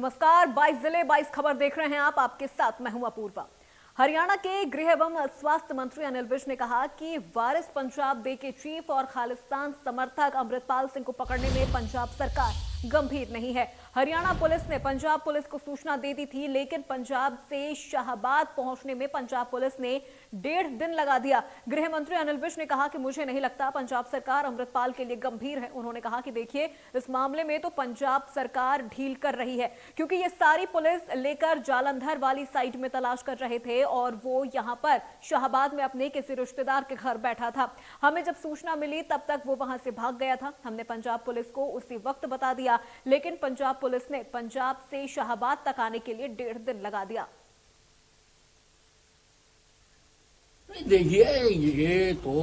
नमस्कार, 22 जिले 22 खबर देख रहे हैं आप। आपके साथ मैं हूं अपूर्वा। हरियाणा के गृह एवं स्वास्थ्य मंत्री अनिल विज ने कहा कि वारिस पंजाब डे के चीफ और खालिस्तान समर्थक अमृतपाल सिंह को पकड़ने में पंजाब सरकार गंभीर नहीं है। हरियाणा पुलिस ने पंजाब पुलिस को सूचना दे दी थी, लेकिन पंजाब से शाहबाद पहुंचने में पंजाब पुलिस ने 1.5 दिन लगा दिया। गृह मंत्री अनिल विज ने कहा कि मुझे नहीं लगता पंजाब सरकार अमृतपाल के लिए गंभीर है। उन्होंने कहा कि देखिए, इस मामले में तो पंजाब सरकार ढील कर रही है, क्योंकि ये सारी पुलिस लेकर जालंधर वाली साइड में तलाश कर रहे थे और वो यहाँ पर शाहबाद में अपने किसी रिश्तेदार के घर बैठा था। हमें जब सूचना मिली तब तक वो वहां से भाग गया था। हमने पंजाब पुलिस को उसी वक्त बता दिया, लेकिन पंजाब पुलिस ने पंजाब से शाहबाद तक आने के लिए 1.5 दिन लगा दिया। देखिए, ये तो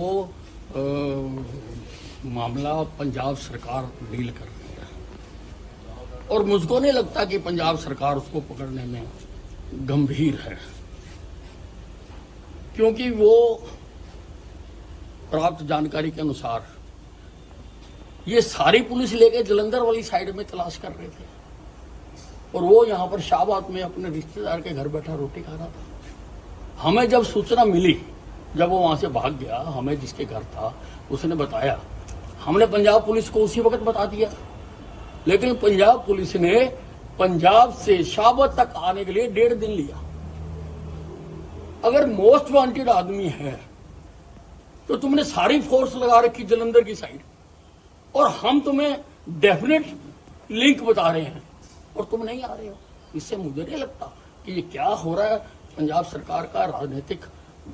मामला पंजाब सरकार डील कर रही है और मुझको नहीं लगता कि पंजाब सरकार उसको पकड़ने में गंभीर है, क्योंकि वो प्राप्त जानकारी के अनुसार ये सारी पुलिस लेके जलंधर वाली साइड में तलाश कर रहे थे और वो यहाँ पर शाहबाद में अपने रिश्तेदार के घर बैठा रोटी खा रहा था। हमें जब सूचना मिली, जब वो वहां से भाग गया, हमें जिसके घर था उसने बताया, हमने पंजाब पुलिस को उसी वक्त बता दिया। लेकिन पंजाब पुलिस ने पंजाब से शाहबाद तक आने के लिए 1.5 दिन लिया। अगर मोस्ट वांटेड आदमी है तो तुमने सारी फोर्स लगा रखी जलंधर की साइड, और हम तुम्हें डेफिनेट लिंक बता रहे हैं और तुम नहीं आ रहे हो। इससे मुझे नहीं लगता कि ये क्या हो रहा है, पंजाब सरकार का राजनीतिक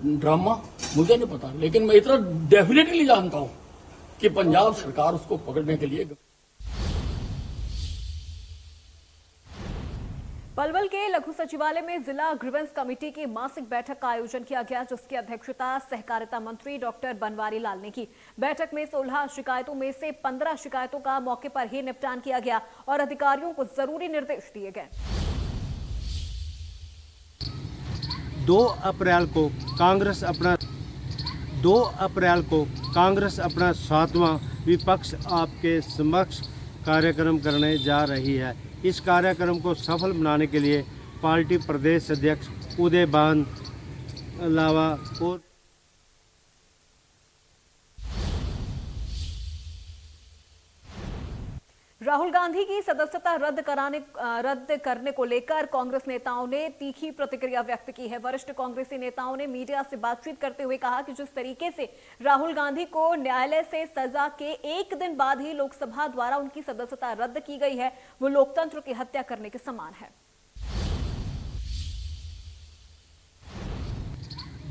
ड्रामा, मुझे नहीं पता। लेकिन मैं इतना डेफिनेटली जानता हूं कि पंजाब सरकार उसको पकड़ने के लिए। पलवल के लघु सचिवालय में जिला ग्रीवेंस कमेटी की मासिक बैठक का आयोजन किया गया, जिसकी अध्यक्षता सहकारिता मंत्री डॉक्टर बनवारी लाल ने की। बैठक में 16 शिकायतों में से 15 शिकायतों का मौके पर ही निपटान किया गया और अधिकारियों को जरूरी निर्देश दिए गए। 2 अप्रैल को कांग्रेस अपना 7वां विपक्ष आपके समक्ष कार्यक्रम करने जा रही है। इस कार्यक्रम को सफल बनाने के लिए पार्टी प्रदेश अध्यक्ष उदय भान अलावा और राहुल गांधी की सदस्यता रद्द करने को लेकर कांग्रेस नेताओं ने तीखी प्रतिक्रिया व्यक्त की है। वरिष्ठ कांग्रेसी नेताओं ने मीडिया से बातचीत करते हुए कहा कि जिस तरीके से राहुल गांधी को न्यायालय से सजा के 1 दिन बाद ही लोकसभा द्वारा उनकी सदस्यता रद्द की गई है, वो लोकतंत्र की हत्या करने के समान है।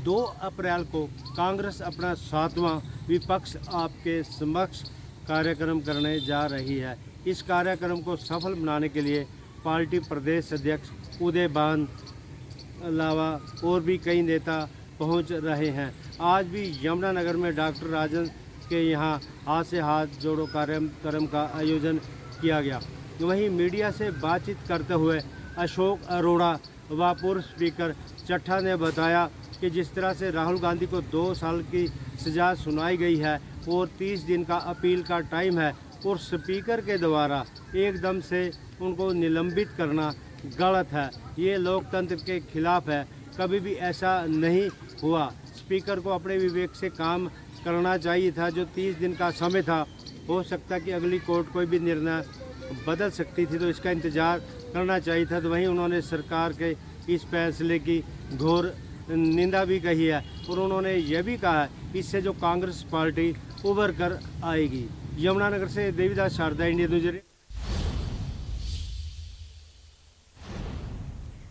2 अप्रैल को कांग्रेस अपना 7वां विपक्ष आपके समक्ष कार्यक्रम करने जा रही है। इस कार्यक्रम को सफल बनाने के लिए पार्टी प्रदेश अध्यक्ष उदय भान अलावा और भी कई नेता पहुंच रहे हैं। आज भी यमुनानगर में डॉक्टर राजन के यहां हाथ से हाथ जोड़ो कार्यक्रम का आयोजन किया गया। वहीं मीडिया से बातचीत करते हुए अशोक अरोड़ा व पूर्व स्पीकर चट्ठा ने बताया कि जिस तरह से राहुल गांधी को 2 साल की सज़ा सुनाई गई है और 30 दिन का अपील का टाइम है, और स्पीकर के द्वारा एकदम से उनको निलंबित करना गलत है। ये लोकतंत्र के खिलाफ है। कभी भी ऐसा नहीं हुआ। स्पीकर को अपने विवेक से काम करना चाहिए था। जो 30 दिन का समय था, हो सकता कि अगली कोर्ट कोई भी निर्णय बदल सकती थी, तो इसका इंतज़ार करना चाहिए था। तो वहीं उन्होंने सरकार के इस फैसले की घोर निंदा भी कही है और उन्होंने यह भी कहा है इससे जो कांग्रेस पार्टी उभर कर आएगी। यमुनानगर से देवीदास शारदा, इंडिया न्यूज़।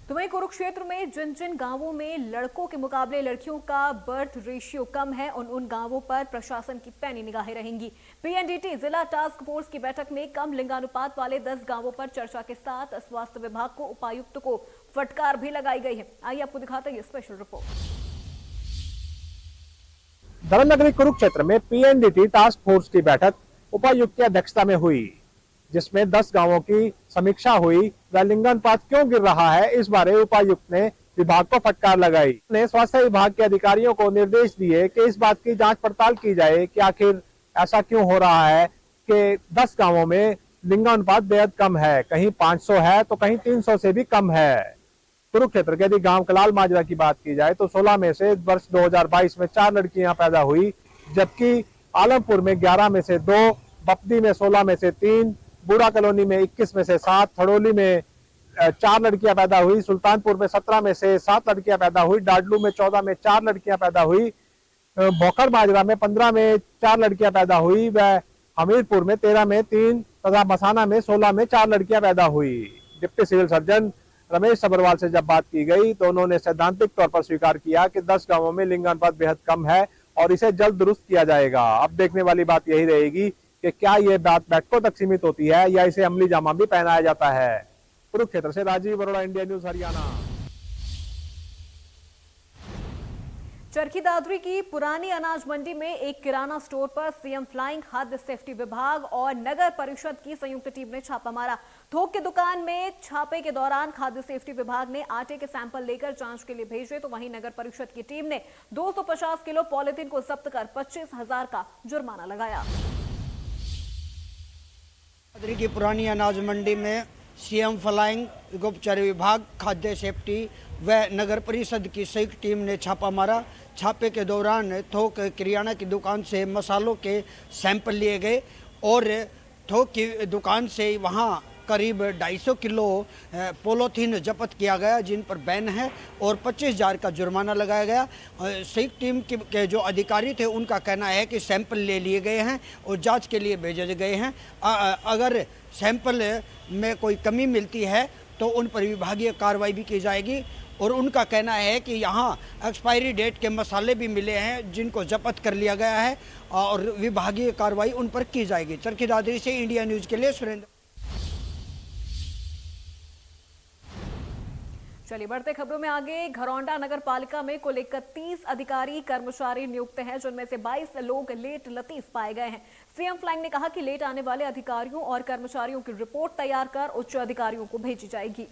तो वहीं कुरुक्षेत्र में जिन जिन गांवों में लड़कों के मुकाबले लड़कियों का बर्थ रेशियो कम है, उन गांवों पर प्रशासन की पैनी निगाहें रहेंगी। पीएनडीटी जिला टास्क फोर्स की बैठक में कम लिंगानुपात वाले 10 गांवों पर चर्चा के साथ स्वास्थ्य विभाग को उपायुक्त को फटकार भी लगाई गई है। आइए आपको दिखाते हैं ये स्पेशल रिपोर्ट। धर्मनगरी कुरुक्षेत्र में पीएनडीटी टास्क फोर्स की बैठक उपायुक्त की अध्यक्षता में हुई, जिसमें 10 गांवों की समीक्षा हुई व लिंगानुपात क्यों गिर रहा है, इस बारे उपायुक्त ने विभाग को फटकार लगाई। ने स्वास्थ्य विभाग के अधिकारियों को निर्देश दिए कि इस बात की जांच पड़ताल की जाए कि आखिर ऐसा क्यों हो रहा है कि 10 गांवों में लिंगानुपात बेहद कम है, कहीं 500 है तो कहीं 300 से भी कम है। कुरुक्षेत्र के यदि गांव कलाल माजरा की बात की जाए तो 16 में से वर्ष 2022 में 4 लड़कियां पैदा हुई, जबकि आलमपुर में 11 में से 2, बपदी में 16 में से 3, बूढ़ा कॉलोनी में 21 में से 7, थड़ोली में 4 लड़कियां पैदा हुई, सुल्तानपुर में 17 में से 7 लड़कियां पैदा हुई, डाडलू में 14 में 4 लड़कियां पैदा हुई, भोकर माजरा में 15 में 4 लड़कियां पैदा हुई व हमीरपुर में 13 में 3 तथा मसाना में 16 में 4 लड़कियां पैदा हुई। Deputy civil surgeon Ramesh Sabharwal से जब बात की गई तो उन्होंने सैद्धांतिक तौर पर स्वीकार किया कि 10 गांवों में लिंगानुपात बेहद कम है और इसे जल्द दुरुस्त किया जाएगा। अब देखने वाली बात यही रहेगी कि क्या ये बात बैठकों तक सीमित होती है या इसे अमली जामा भी पहनाया जाता है। कुरुक्षेत्र से राजीव अरोड़ा, इंडिया न्यूज हरियाणा। चरखी दादरी की पुरानी अनाज मंडी में एक किराना स्टोर पर सीएम फ्लाइंग, खाद्य सेफ्टी विभाग और नगर परिषद की संयुक्त टीम ने छापा मारा। थोक की दुकान में छापे के दौरान खाद्य सेफ्टी विभाग ने आटे के सैंपल लेकर जांच के लिए भेजे, तो वहीं नगर परिषद की टीम ने 250 किलो पॉलिथीन को जब्त कर 25,000 का जुर्माना लगाया। दादरी की पुरानी अनाज मंडी में सीएम फ्लाइंग, गुप्तचर विभाग, खाद्य सेफ्टी व नगर परिषद की संयुक्त टीम ने छापा मारा। छापे के दौरान थोक किराना की दुकान से मसालों के सैंपल लिए गए और थोक की दुकान से वहां करीब 250 किलो पॉलीथीन जब्त किया गया, जिन पर बैन है और 25,000 का जुर्माना लगाया गया। संयुक्त टीम के जो अधिकारी थे उनका कहना है कि सैंपल ले लिए गए हैं और जांच के लिए भेजे गए हैं। अगर सैंपल में कोई कमी मिलती है तो उन पर विभागीय कार्रवाई भी की जाएगी और उनका कहना है कि यहाँ एक्सपायरी डेट के मसाले भी मिले हैं जिनको जब्त कर लिया गया है और विभागीय कार्रवाई उन पर की जाएगी। चरखी दादरी से इंडिया न्यूज के लिए सुरेंद्र। चलिए बढ़ते खबरों में आगे। घरौंडा नगर पालिका में कुल 31 अधिकारी कर्मचारी नियुक्त हैं, जिनमें से 22 लोग लेट लतीफ पाए गए हैं। सीएम फ्लाइंग ने कहा कि लेट आने वाले अधिकारियों और कर्मचारियों की रिपोर्ट तैयार कर उच्च अधिकारियों को भेजी जाएगी।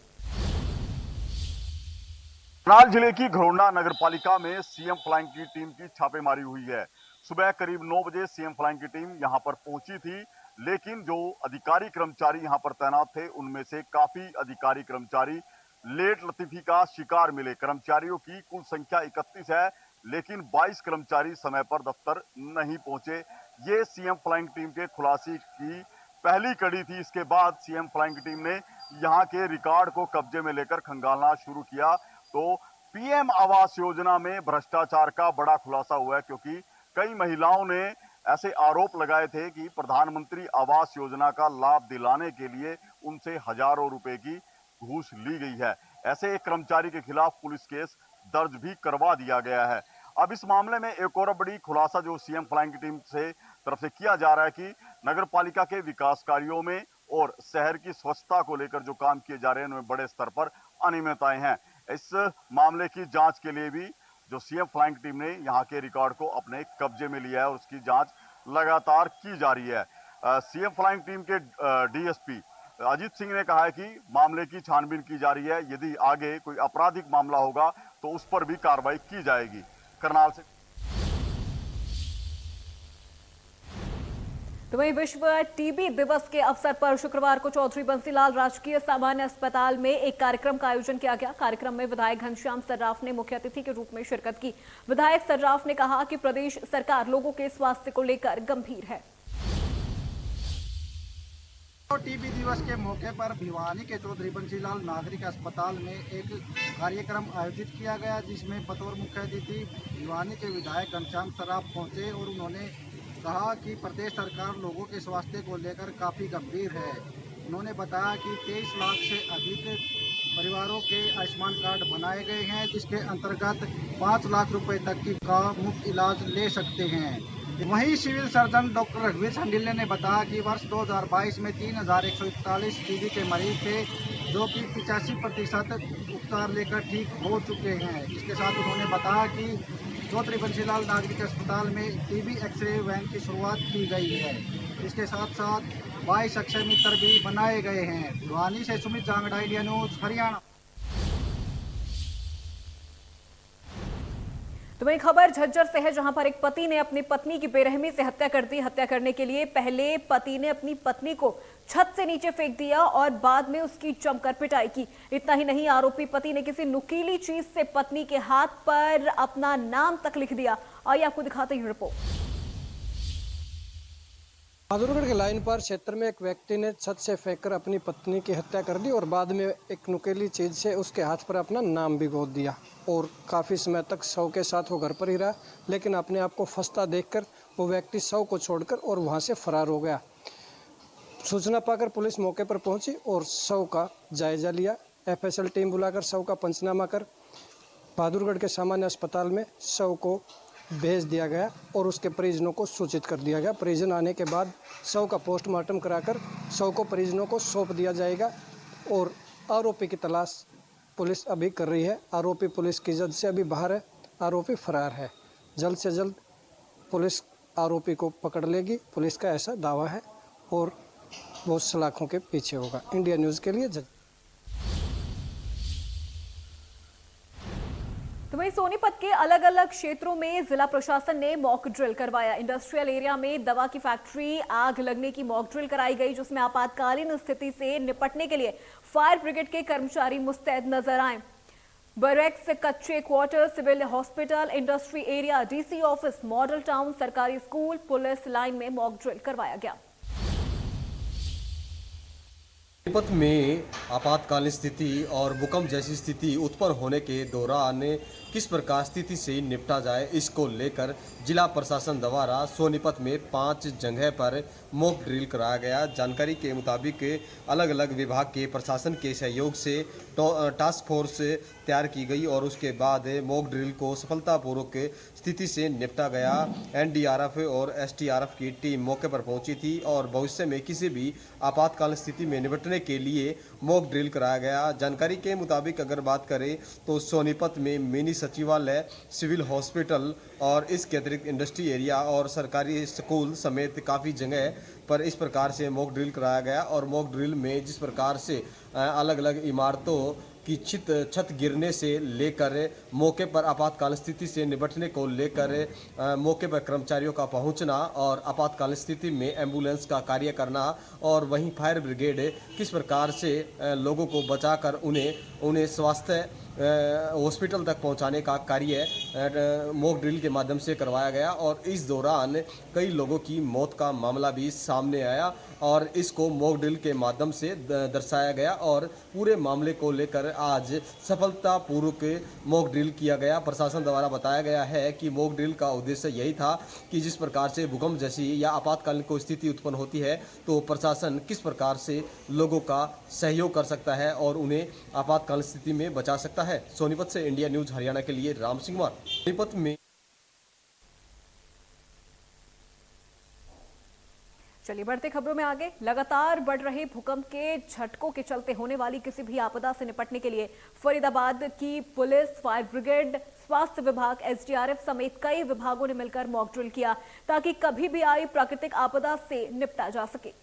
करनाल जिले की घरौंडा नगर पालिका में सीएम फ्लाइंग की टीम की छापेमारी हुई है। सुबह करीब 9 बजे सीएम फ्लाइंग की टीम यहां पर पहुंची थी, लेकिन जो अधिकारी कर्मचारी यहां पर तैनात थे उनमें से काफी अधिकारी कर्मचारी लेट लतीफी का शिकार मिले। कर्मचारियों की कुल संख्या 31 है, लेकिन 22 कर्मचारी समय पर दफ्तर नहीं पहुंचे। ये सीएम फ्लाइंग टीम के खुलासे की पहली कड़ी थी। इसके बाद सीएम फ्लाइंग टीम ने यहाँ के रिकॉर्ड को कब्जे में लेकर खंगालना शुरू किया तो पीएम आवास योजना में भ्रष्टाचार का बड़ा खुलासा हुआ है, क्योंकि कई महिलाओं ने ऐसे आरोप लगाए थे कि प्रधानमंत्री आवास योजना का लाभ दिलाने के लिए उनसे हजारों रुपए की घूस ली गई है। ऐसे एक कर्मचारी के खिलाफ पुलिस केस दर्ज भी करवा दिया गया है। अब इस मामले में एक और बड़ी खुलासा जो सीएम फ्लाइंग की टीम से तरफ से किया जा रहा है कि नगर पालिका के विकास कार्यों में और शहर की स्वच्छता को लेकर जो काम किए जा रहे हैं उनमें बड़े स्तर पर अनियमितताएं हैं। इस मामले की जांच के लिए भी जो सीएम फ्लाइंग टीम ने यहां के रिकॉर्ड को अपने कब्जे में लिया है और उसकी जांच लगातार की जा रही है। सीएम फ्लाइंग टीम के डीएसपी अजीत सिंह ने कहा है कि मामले की छानबीन की जा रही है, यदि आगे कोई आपराधिक मामला होगा तो उस पर भी कार्रवाई की जाएगी। करनाल से तो वहीं विश्व टीबी दिवस के अवसर पर शुक्रवार को चौधरी बंसीलाल राजकीय सामान्य अस्पताल में एक कार्यक्रम का आयोजन किया गया। कार्यक्रम में विधायक घनश्याम सर्राफ ने मुख्य अतिथि के रूप में शिरकत की। विधायक सर्राफ ने कहा कि प्रदेश सरकार लोगों के स्वास्थ्य को लेकर गंभीर है। टीबी दिवस के मौके पर भिवानी के चौधरी बंसीलाल नागरिक अस्पताल में एक कार्यक्रम आयोजित किया गया, जिसमें बतौर मुख्य अतिथि भिवानी के विधायक घनश्याम सर्राफ पहुंचे और उन्होंने कहा कि प्रदेश सरकार लोगों के स्वास्थ्य को लेकर काफ़ी गंभीर है। उन्होंने बताया कि 23 लाख से अधिक परिवारों के आयुष्मान कार्ड बनाए गए हैं, जिसके अंतर्गत 5 लाख रुपए तक का मुफ्त इलाज ले सकते हैं। वहीं सिविल सर्जन डॉक्टर रघुवीर संडिल्य ने बताया कि वर्ष 2022 में 3,141 टीबी के मरीज थे, जो कि 85% उपचार लेकर ठीक हो चुके हैं। इसके साथ उन्होंने बताया कि चौधरी बंसीलाल नागरिक अस्पताल में टीबी एक्सरे वैन की शुरुआत की गई है। इसके साथ साथ 22 अक्षय मित्र भी बनाए गए हैं। भिवानी से सुमित जांगड़ा, इंडिया न्यूज हरियाणा। तो वही खबर झज्जर से है, जहां पर एक पति ने अपनी पत्नी की बेरहमी से हत्या कर दी। हत्या करने के लिए पहले पति ने अपनी पत्नी को छत से नीचे फेंक दिया और बाद में उसकी जमकर पिटाई की। इतना ही नहीं, आरोपी पति ने किसी नुकीली चीज से पत्नी के हाथ पर अपना नाम तक लिख दिया। आइए आपको दिखाते हैं रिपोर्ट। बहादुरगढ़ के लाइन पर क्षेत्र में एक व्यक्ति ने छत से फेंककर अपनी पत्नी की हत्या कर दी और बाद में एक नुकीली चीज से उसके हाथ पर अपना नाम भी गोद दिया और काफ़ी समय तक शव के साथ वो घर पर ही रहा, लेकिन अपने आप को फंसता देखकर वो व्यक्ति शव को छोड़कर और वहां से फरार हो गया। सूचना पाकर पुलिस मौके पर पहुंची और शव का जायजा लिया। एफएसएल टीम बुलाकर शव का पंचनामा कर बहादुरगढ़ के सामान्य अस्पताल में शव को भेज दिया गया और उसके परिजनों को सूचित कर दिया गया। परिजन आने के बाद शव का पोस्टमार्टम कराकर शव को परिजनों को सौंप दिया जाएगा और आरोपी की तलाश पुलिस अभी कर रही है। आरोपी पुलिस की जद से अभी बाहर है, आरोपी फरार है। जल्द से जल्द पुलिस आरोपी को पकड़ लेगी, पुलिस का ऐसा दावा है और वो सलाखों के पीछे होगा। इंडिया न्यूज़ के लिए जज। तो वहीं सोनीपत के अलग अलग क्षेत्रों में जिला प्रशासन ने मॉक ड्रिल करवाया। इंडस्ट्रियल एरिया में दवा की फैक्ट्री आग लगने की मॉक ड्रिल कराई गई, जिसमें आपातकालीन स्थिति से निपटने के लिए फायर ब्रिगेड के कर्मचारी मुस्तैद नजर आए। बरेक्स, कच्चे quarter, civil hospital, industry area, DC office, model town, सरकारी स्कूल, पुलिस लाइन में मॉक ड्रिल करवाया गया। सोनीपत में आपातकालीन स्थिति और भूकंप जैसी स्थिति उत्पन्न होने के दौरान किस प्रकार स्थिति से निपटा जाए, इसको लेकर जिला प्रशासन द्वारा सोनीपत में 5 जगह पर मॉक ड्रिल कराया गया। जानकारी के मुताबिक अलग अलग विभाग के प्रशासन के सहयोग से टास्क फोर्स तैयार की गई और उसके बाद मॉक ड्रिल को सफलतापूर्वक स्थिति से निपटा गया। एनडीआरएफ और एसडीआरएफ की टीम मौके पर पहुंची थी और भविष्य में किसी भी आपातकालीन स्थिति में निपटने के लिए मॉक ड्रिल कराया गया। जानकारी के मुताबिक अगर बात करें तो सोनीपत में मिनी सचिवालय, सिविल हॉस्पिटल और इसके अतिरिक्त इंडस्ट्री एरिया और सरकारी स्कूल समेत काफ़ी जगह पर इस प्रकार से मॉक ड्रिल कराया गया। और मॉक ड्रिल में जिस प्रकार से अलग अलग इमारतों की छत गिरने से लेकर मौके पर आपातकालीन स्थिति से निपटने को लेकर मौके पर कर्मचारियों का पहुंचना और आपातकालीन स्थिति में एम्बुलेंस का कार्य करना और वहीं फायर ब्रिगेड किस प्रकार से लोगों को बचाकर उन्हें स्वास्थ्य हॉस्पिटल तक पहुंचाने का कार्य मॉक ड्रिल के माध्यम से करवाया गया। और इस दौरान कई लोगों की मौत का मामला भी सामने आया और इसको मॉक ड्रिल के माध्यम से दर्शाया गया और पूरे मामले को लेकर आज सफलतापूर्वक मॉक ड्रिल किया गया। प्रशासन द्वारा बताया गया है कि मॉक ड्रिल का उद्देश्य यही था कि जिस प्रकार से भूकंप जैसी या आपातकालीन कोई स्थिति उत्पन्न होती है तो प्रशासन किस प्रकार से लोगों का सहयोग कर सकता है और उन्हें आपातकालीन स्थिति में बचा सकता है। सोनीपत से इंडिया न्यूज हरियाणा के लिए राम सिंह कुमार। सोनीपत में चलिए बढ़ते खबरों में आगे। लगातार बढ़ रहे भूकंप के झटकों के चलते होने वाली किसी भी आपदा से निपटने के लिए फरीदाबाद की पुलिस, फायर ब्रिगेड, स्वास्थ्य विभाग, एसडीआरएफ समेत कई विभागों ने मिलकर मॉक ड्रिल किया ताकि कभी भी आई प्राकृतिक आपदा से निपटा जा सके।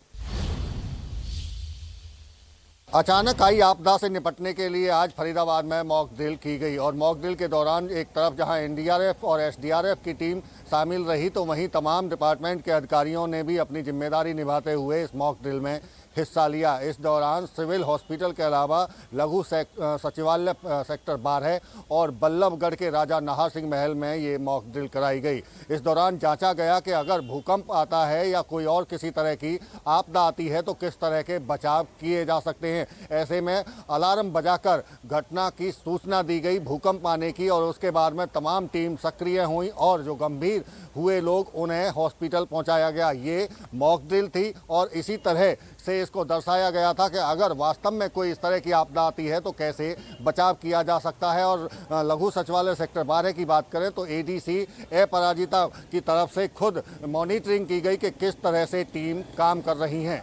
अचानक आई आपदा से निपटने के लिए आज फरीदाबाद में मॉक ड्रिल की गई और मॉक ड्रिल के दौरान एक तरफ जहां एनडीआरएफ और एसडीआरएफ की टीम शामिल रही तो वहीं तमाम डिपार्टमेंट के अधिकारियों ने भी अपनी जिम्मेदारी निभाते हुए इस मॉक ड्रिल में हिस्सा लिया। इस दौरान सिविल हॉस्पिटल के अलावा लघु सचिवालय सेक्टर 12 और बल्लभगढ़ के राजा नाहर सिंह महल में ये मॉक ड्रिल कराई गई। इस दौरान जांचा गया कि अगर भूकंप आता है या कोई और किसी तरह की आपदा आती है तो किस तरह के बचाव किए जा सकते हैं। ऐसे में अलार्म बजाकर घटना की सूचना दी गई भूकंप आने की और उसके बाद में तमाम टीम सक्रिय हुई और जो गंभीर हुए लोग उन्हें हॉस्पिटल पहुंचाया गया। ये मॉक ड्रिल थी और इसी तरह से इसको दर्शाया गया था कि अगर वास्तव में कोई इस तरह की आपदा आती है तो कैसे बचाव किया जा सकता है। और लघु सचिवालय सेक्टर 12 की बात करें तो एडीसी अपराजिता की तरफ से खुद मॉनिटरिंग की गई कि किस तरह से टीम काम कर रही हैं।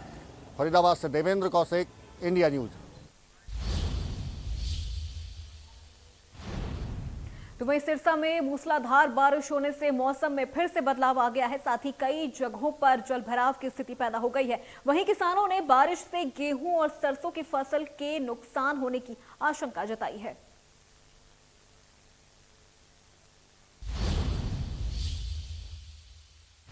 फरीदाबाद से देवेंद्र कौशिक, इंडिया न्यूज। तो वहीं सिरसा में मूसलाधार बारिश होने से मौसम में फिर से बदलाव आ गया है, साथ ही कई जगहों पर जलभराव की स्थिति पैदा हो गई है। वहीं किसानों ने बारिश से गेहूं और सरसों की फसल के नुकसान होने की आशंका जताई है।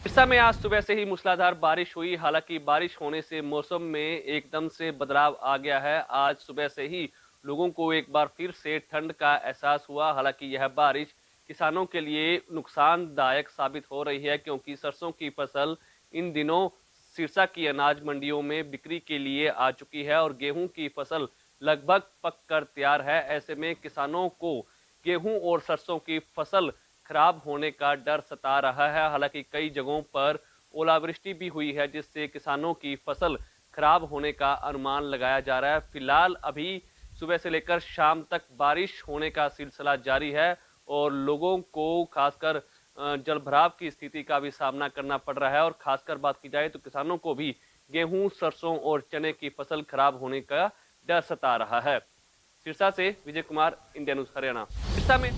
सिरसा में आज सुबह से ही मूसलाधार बारिश हुई। हालांकि बारिश होने से मौसम में एकदम से बदलाव आ गया है। आज सुबह से ही लोगों को एक बार फिर से ठंड का एहसास हुआ। हालांकि यह बारिश किसानों के लिए नुकसानदायक साबित हो रही है, क्योंकि सरसों की फसल इन दिनों सिरसा की अनाज मंडियों में बिक्री के लिए आ चुकी है और गेहूं की फसल लगभग पक कर तैयार है। ऐसे में किसानों को गेहूं और सरसों की फसल खराब होने का डर सता रहा है। हालांकि कई जगहों पर ओलावृष्टि भी हुई है, जिससे किसानों की फसल खराब होने का अनुमान लगाया जा रहा है। फिलहाल अभी सुबह से लेकर शाम तक बारिश होने का सिलसिला जारी है और लोगों को खासकर जलभराव की स्थिति का भी सामना करना पड़ रहा है। और खासकर बात की जाए तो किसानों को भी गेहूं, सरसों और चने की फसल खराब होने का डर सता रहा है। सिरसा से विजय कुमार, इंडिया न्यूज हरियाणा। सिरसा में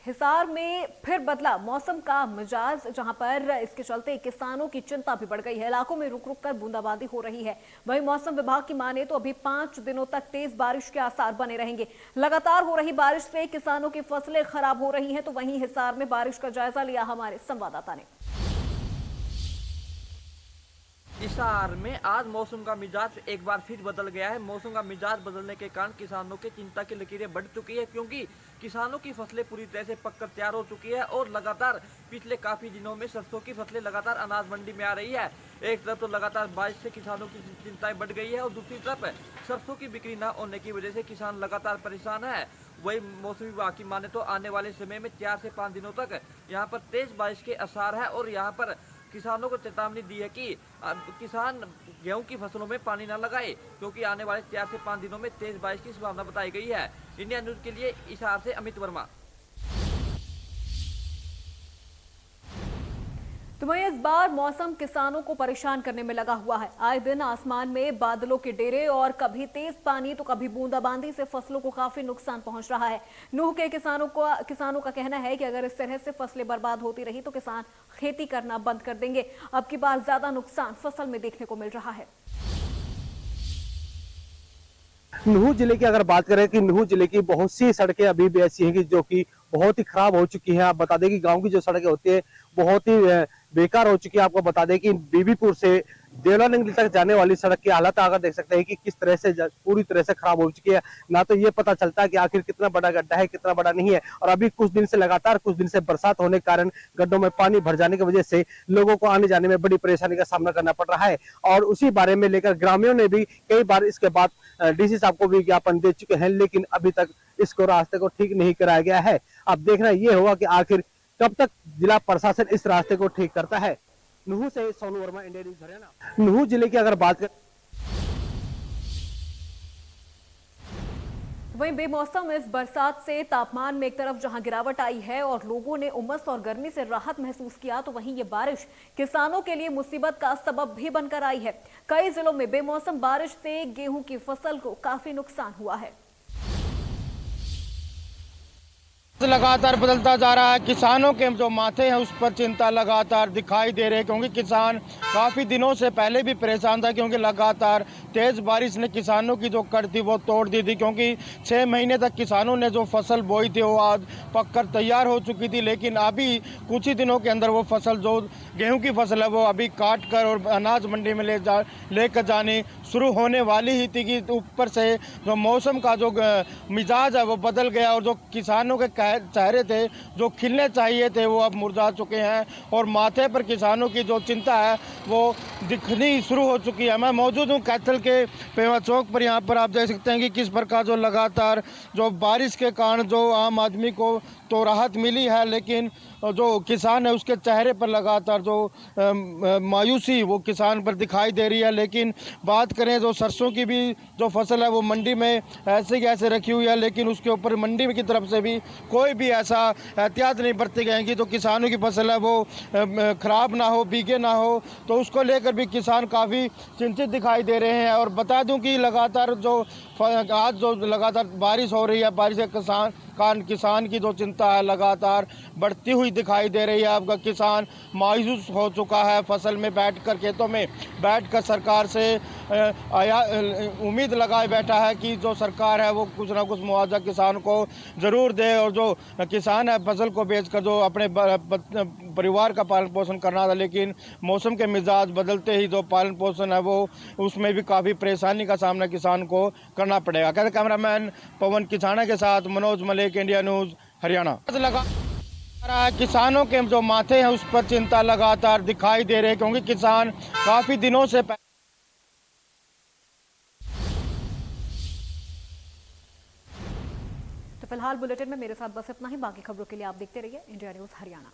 हिसार में फिर बदला मौसम का मिजाज, जहां पर इसके चलते किसानों की चिंता भी बढ़ गई है। इलाकों में रुक रुक कर बूंदाबांदी हो रही है। वहीं मौसम विभाग की माने तो अभी 5 दिनों तक तेज बारिश के आसार बने रहेंगे। लगातार हो रही बारिश से किसानों की फसलें खराब हो रही हैं। तो वहीं हिसार में बारिश का जायजा लिया हमारे संवाददाता ने। हिसार में आज मौसम का मिजाज एक बार फिर बदल गया है। मौसम का मिजाज बदलने के कारण किसानों के चिंता की लकीरें बढ़ चुकी है, क्योंकि किसानों की फसलें पूरी तरह से पककर तैयार हो चुकी है और लगातार पिछले काफी दिनों में सरसों की फसलें लगातार अनाज मंडी में आ रही है। एक तरफ तो लगातार बारिश से किसानों की चिंताएं बढ़ गई है और दूसरी तरफ सरसों की बिक्री न होने की वजह से किसान लगातार परेशान है। वही मौसम विभाग की माने तो आने वाले समय में 4 से 5 दिनों तक यहाँ पर तेज बारिश के आसार है और यहाँ पर किसानों को चेतावनी दी है कि किसान गेहूं की फसलों में पानी न लगाए, क्योंकि आने वाले 4 से 5 दिनों में तेज बारिश की संभावना बताई गई है। इंडिया न्यूज के लिए हिसार से अमित वर्मा। तो वहीं इस बार मौसम किसानों को परेशान करने में लगा हुआ है। आए दिन आसमान में बादलों के डेरे और कभी तेज पानी तो कभी बूंदाबांदी से फसलों को काफी नुकसान पहुंच रहा है। नूह के किसानों का कहना है कि अगर इस तरह से फसलें बर्बाद होती रही तो किसान खेती करना बंद कर देंगे। अब की बार ज्यादा नुकसान फसल में देखने को मिल रहा है। नूह जिले की अगर बात करें कि नूह जिले की बहुत सी सड़कें अभी भी ऐसी हैं कि जो कि बहुत ही खराब हो चुकी हैं। आप बता दें कि गांव की जो सड़कें होती है बहुत ही बेकार हो चुकी है। आपको बता दें कि बीबीपुर से देवलानंगली तक जाने वाली सड़क की हालत अगर देख सकते हैं कि किस तरह से पूरी तरह से खराब हो चुकी है। ना तो ये पता चलता है कि आखिर कितना बड़ा गड्ढा है, कितना बड़ा नहीं है। और अभी कुछ दिन से लगातार कुछ दिन से बरसात होने के कारण गड्ढों में पानी भर जाने की वजह से लोगों को आने जाने में बड़ी परेशानी का सामना करना पड़ रहा है। और उसी बारे में लेकर ग्रामीणों ने भी कई बार इसके बाद डीसी साहब को भी ज्ञापन दे चुके हैं, लेकिन अभी तक इसको रास्ते को ठीक नहीं कराया गया है। अब देखना ये होगा कि आखिर कब तक जिला प्रशासन इस रास्ते को ठीक करता है। नूह से सोनू वर्मा, इंडिया न्यूज हरियाणा। नूह जिले की अगर बात करें वहीं बेमौसम इस बरसात से तापमान में एक तरफ जहां गिरावट आई है और लोगों ने उमस और गर्मी से राहत महसूस किया, तो वहीं ये बारिश किसानों के लिए मुसीबत का सबब भी बनकर आई है। कई जिलों में बेमौसम बारिश से गेहूं की फसल को काफी नुकसान हुआ है। लगातार बदलता जा रहा है। किसानों के जो माथे हैं उस पर चिंता लगातार दिखाई दे रही है, क्योंकि किसान काफ़ी दिनों से पहले भी परेशान था, क्योंकि लगातार तेज़ बारिश ने किसानों की जो कड़ थी वो तोड़ दी थी। क्योंकि 6 महीने तक किसानों ने जो फसल बोई थी वो आज पककर तैयार हो चुकी थी, लेकिन अभी कुछ ही दिनों के अंदर वो फसल जो गेहूँ की फसल है वो अभी काट कर और अनाज मंडी में लेकर जानी शुरू होने वाली ही थी कि ऊपर से जो मौसम का जो मिजाज है वो बदल गया और जो किसानों के चेहरे थे जो खिलने चाहिए थे वो अब मुरझा चुके हैं और माथे पर किसानों की जो चिंता है वो दिखनी शुरू हो चुकी है। मैं मौजूद हूँ कैथल के पेवा चौक पर। यहाँ पर आप देख सकते हैं कि किस प्रकार जो लगातार जो बारिश के कारण जो आम आदमी को तो राहत मिली है, लेकिन जो किसान है उसके चेहरे पर लगातार जो मायूसी वो किसान पर दिखाई दे रही है। लेकिन बात करें जो सरसों की भी जो फसल है वो मंडी में ऐसे की ऐसे रखी हुई है, लेकिन उसके ऊपर मंडी की तरफ से भी कोई भी ऐसा एहतियात नहीं बरती गई कि तो किसानों की फसल है वो ख़राब ना हो, भीगे ना हो। तो उसको लेकर भी किसान काफ़ी चिंतित दिखाई दे रहे हैं। और बता दूं कि लगातार जो आज जो लगातार बारिश हो रही है, बारिश से किसान की जो चिंता है लगातार बढ़ती हुई दिखाई दे रही है। आपका किसान मायूस हो चुका है। फसल में बैठकर, खेतों में बैठकर सरकार से उम्मीद लगाए बैठा है कि जो सरकार है वो कुछ ना कुछ मुआवजा किसान को ज़रूर दे, और जो किसान है फसल को बेचकर जो अपने परिवार का पालन पोषण करना था, लेकिन मौसम के मिजाज बदलते ही जो पालन पोषण है वो उसमें भी काफ़ी परेशानी का सामना किसान को करना पड़ेगा। कहते कैमरामैन पवन किसाना के साथ मनोज मलिक, इंडिया न्यूज़, हरियाणा। लगा रहा है किसानों के जो माथे हैं उस पर चिंता लगातार दिखाई दे रही है, क्योंकि किसान काफ़ी दिनों से तो फिलहाल बुलेटिन में मेरे साथ बस इतना ही। बाकी खबरों के लिए आप देखते रहिए इंडिया न्यूज़ हरियाणा।